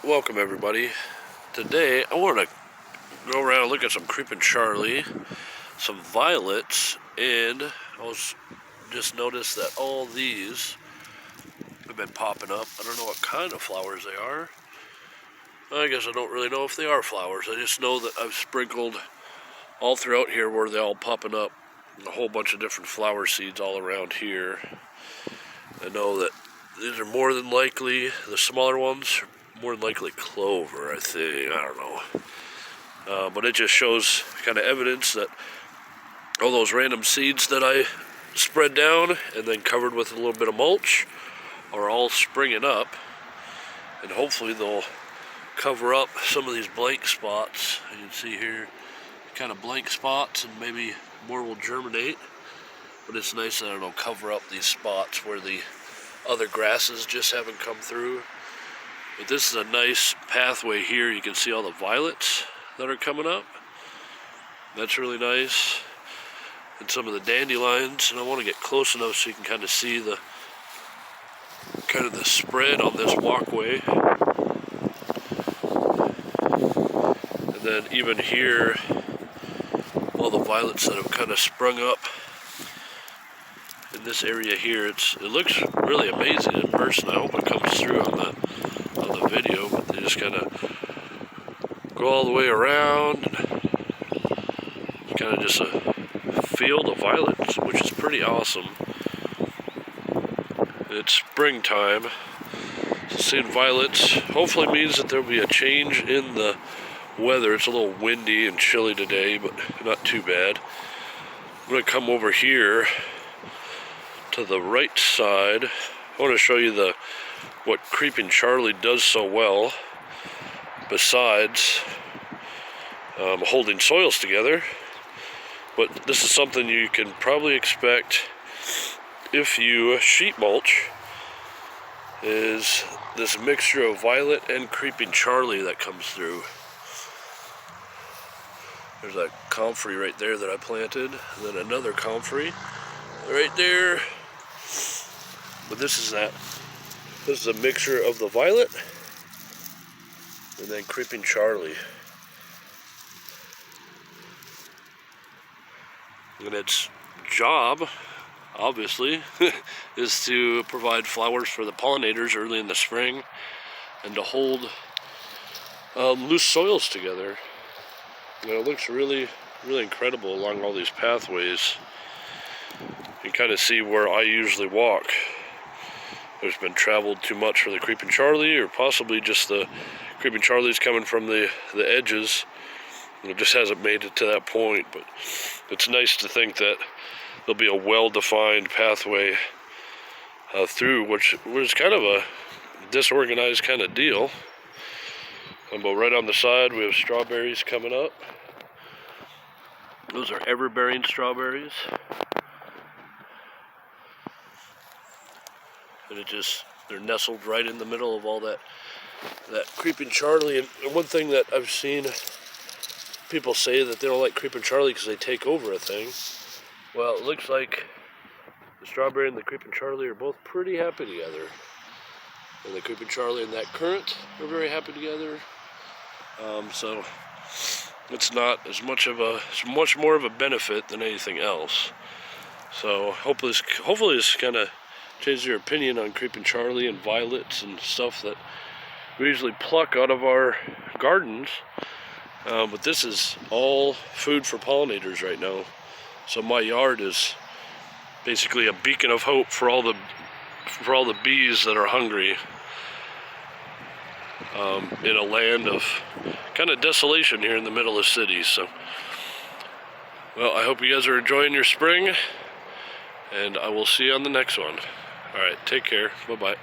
Welcome everybody. Today I want to go around and look at some creeping Charlie, some violets, and I just noticed that all these have been popping up. I don't know what kind of flowers they are. I guess I don't really know if they are flowers. I just know that I've sprinkled all throughout here where they're all popping up a whole bunch of different flower seeds all around here. I know that these are more than likely, the smaller ones, more than likely clover, I think. I don't know. But it just shows kind of evidence that all those random seeds that I spread down and then covered with a little bit of mulch are all springing up. And hopefully they'll cover up some of these blank spots. You can see here, kind of blank spots, and maybe more will germinate. But it's nice that it'll cover up these spots where the other grasses just haven't come through. But this is a nice pathway here. You can see all the violets that are coming up. That's really nice. And some of the dandelions. And I want to get close enough so you can kind of see the spread on this walkway. And then even here, all the violets that have kind of sprung up in this area here. It looks really amazing in person. I hope it comes through on the video, but they just kind of go all the way around. It's kind of just a field of violets, which is pretty awesome. It's springtime, so seeing violets hopefully means that there'll be a change in the weather. It's a little windy and chilly today, but not too bad. I'm going to come over here to the right side. I want to show you what Creeping Charlie does so well, besides holding soils together. But this is something you can probably expect if you sheet mulch, is this mixture of violet and Creeping Charlie that comes through. There's that comfrey right there that I planted, and then another comfrey right there. But this is a mixture of the violet and then Creeping Charlie. And its job, obviously, is to provide flowers for the pollinators early in the spring and to hold loose soils together. You know, it looks really, really incredible along all these pathways. You can kind of see where I usually walk. There's been traveled too much for the Creeping Charlie, or possibly just the Creeping Charlie's coming from the edges. It just hasn't made it to that point, but it's nice to think that there'll be a well-defined pathway through, which was kind of a disorganized kind of deal. But right on the side, we have strawberries coming up. Those are ever-bearing strawberries. And they're nestled right in the middle of all that Creeping Charlie. And one thing that I've seen people say that they don't like Creeping Charlie because they take over a thing. Well, it looks like the strawberry and the Creeping Charlie are both pretty happy together. And the Creeping Charlie and that currant are very happy together. So it's not it's much more of a benefit than anything else. So hopefully this kind of changes your opinion on Creeping Charlie and violets and stuff that we usually pluck out of our gardens. But this is all food for pollinators right now. So my yard is basically a beacon of hope for all the bees that are hungry in a land of kind of desolation here in the middle of cities. So, well, I hope you guys are enjoying your spring, and I will see you on the next one. All right, take care. Bye-bye.